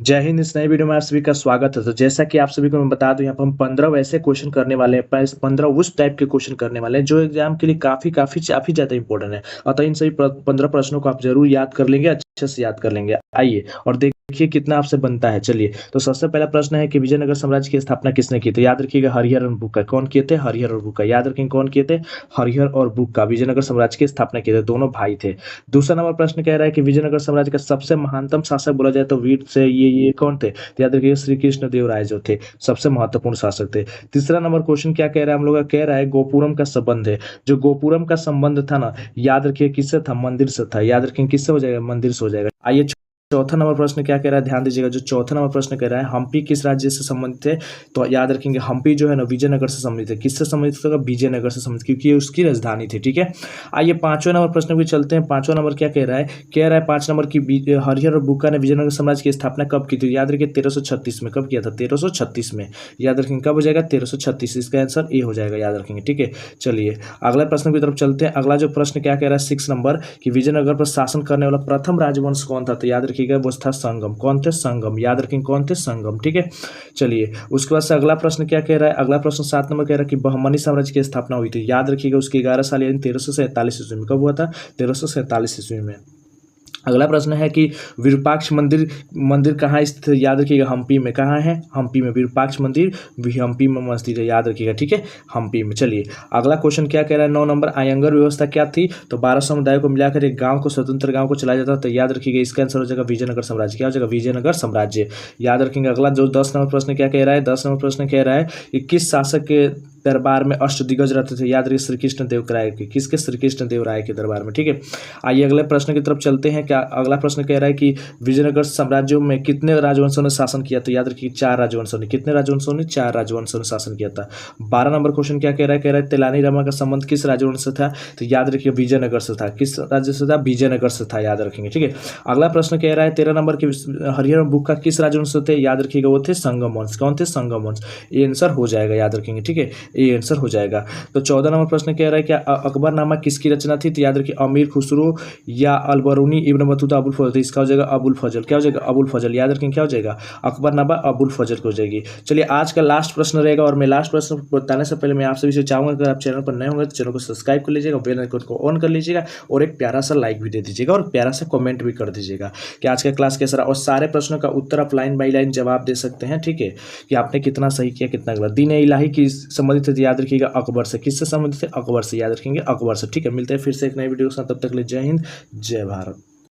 जय हिंद। इस नए वीडियो में आप सभी का स्वागत है। तो जैसा कि आप सभी को मैं बता दूं, यहाँ पर हम 15 वैसे क्वेश्चन करने वाले हैं, 15 उस टाइप के क्वेश्चन करने वाले हैं जो एग्जाम के लिए काफी ज्यादा इंपॉर्टेंट है। अतः इन सभी 15 प्रश्नों को आप जरूर याद कर लेंगे, अच्छे से याद कर लेंगे। आइए और देखिए कितना आपसे बनता है। चलिए, तो सबसे पहला प्रश्न है कि विजयनगर साम्राज्य की स्थापना किसने की? तो याद रखिएगा, हरिहर और बुक्का। कौन किए थे? हरिहर और बुक्का। याद रखेंगे कौन किए थे? हरिहर और बुक्का विजयनगर साम्राज्य की स्थापना किए थे, दोनों भाई थे। दूसरा नंबर प्रश्न कह रहा है कि विजयनगर साम्राज्य का सबसे महानतम शासक बोला जाए तो वीर से ये कौन थे? तो याद रखिए श्री कृष्ण देव राय जो थे सबसे महत्वपूर्ण शासक थे। तीसरा नंबर क्वेश्चन क्या कह रहा है हम लोग का? कह रहा है गोपुरम का संबंध है। जो गोपुरम का संबंध था ना, याद रखिए किससे था? मंदिर से था। याद रखेंगे किससे हो जाएगा? मंदिर से हो जाएगा। आइए चौथा नंबर प्रश्न क्या कह रहा है, ध्यान दीजिएगा। जो चौथा नंबर प्रश्न कह रहा है हम्पी किस राज्य से संबंधित है? तो याद रखेंगे हम्पी जो है ना विजयनगर से संबंधित है। किससे संबंधित होगा? विजयनगर से संबंधित, क्योंकि ये उसकी राजधानी थी। ठीक है, आइए पांचवें नंबर प्रश्न भी चलते हैं। पांचवा नंबर क्या कह रहा है? कह रहा है 5 नंबर की हरिहर और बुक्का ने विजयनगर साम्राज्य की स्थापना कब की थी? याद रखिए 1336 में। कब किया था? 1336 में। याद रखेंगे कब हो जाएगा? 1336। इसका आंसर ए हो जाएगा, याद रखेंगे। ठीक है, चलिए अगला प्रश्न की तरफ चलते हैं। अगला जो प्रश्न क्या कह रहा है 6 नंबर कि विजयनगर पर शासन करने वाला प्रथम राजवंश कौन था? तो याद रखिएगा वो था संगम। कौन थे? संगम। याद रखेंगे कौन थे? संगम। ठीक है, चलिए उसके बाद से अगला प्रश्न क्या कह रहा है? अगला प्रश्न 7 नंबर कह रहा है कि बहमनी साम्राज्य की स्थापना हुई थी। याद रखिएगा उसके 11 साल यानी 1347 ईस्वी में। कब हुआ था? 1347 ईस्वी में। अगला प्रश्न है कि विरूपाक्ष मंदिर मंदिर कहाँ स्थित है? याद रखिएगा हम्पी में। कहाँ है? हम्पी में। विरूपाक्ष मंदिर भी हम्पी में मस्जिद है, याद रखिएगा। ठीक है, हम्पी में। चलिए अगला क्वेश्चन क्या कह रहा है 9 नंबर आयंगर व्यवस्था क्या थी? तो 12 समुदायों को मिलाकर एक गांव को, स्वतंत्र गांव को चलाया जाता था। तो याद रखिएगा इसका आंसर हो जाएगा विजयनगर साम्राज्य। क्या हो जाएगा? विजयनगर साम्राज्य। याद रखेंगे अगला जो 10 नंबर प्रश्न क्या कह रहा है? 10 नंबर प्रश्न कह रहा है कि किस शासक के दरबार में अष्टदिग्गज रहते थे? याद रखिए श्री कृष्ण देव राय के। किसके? श्री कृष्ण देव राय के दरबार में। ठीक है, आइए अगले प्रश्न की तरफ चलते हैं। क्या अगला प्रश्न कह रहा है कि विजयनगर साम्राज्य में कितने राजवंशों ने शासन किया? तो याद रखिए 4 राजवंशों ने। कितने राजवंशों ने? 4 राजवंशों ने शासन किया था। 12 नंबर क्वेश्चन क्या कह रहा है? कह रहा है तेलानी रामा का संबंध किस राजवंश से था? तो याद रखिए विजयनगर से था। किस राज्य से था? विजयनगर से था, याद रखेंगे। ठीक है, अगला प्रश्न कह रहा है 13 नंबर के हरिहर और बुक्का किस राजवंश से थे? याद रखिएगा वो थे संगम वंश। कौन थे? संगम वंश। ये आंसर हो जाएगा, याद रखेंगे। ठीक है, ये आंसर हो जाएगा। तो 14 नंबर प्रश्न कह रहा है क्या अकबरनामा किसकी रचना थी? तो याद रखिए अमीर खुसरो या अलबरूनी इब्न बतूता अबुल फजल। इसका हो जाएगा अबुल फजल। क्या हो जाएगा? अबुल फजल। याद रखेंगे क्या हो जाएगा? अकबरनामा अबुल फजल हो जाएगी। चलिए आज का लास्ट प्रश्न रहेगा, और मैं लास्ट प्रश्न बताने से पहले मैं आप सभी से चाहूंगा अगर आप चैनल पर नए होंगे तो चैनल को सब्सक्राइब कर लीजिएगा, बेल आइकन को ऑन कर लीजिएगा, और एक प्यारा सा लाइक भी दे दीजिएगा, और प्यारा सा कमेंट भी कर दीजिएगा कि आज का क्लास कैसा रहा। और सारे प्रश्नों का उत्तर आप लाइन बाई लाइन जवाब दे सकते हैं। ठीक है, कि आपने कितना सही किया कितना गलत। दीन इलाही की संबंधित है, याद रखिएगा अकबर से। किससे संबंधित है? अकबर से। याद रखेंगे अकबर से। ठीक है, मिलते हैं फिर से एक नई वीडियो के साथ। तब तक के लिए जय हिंद, जय भारत।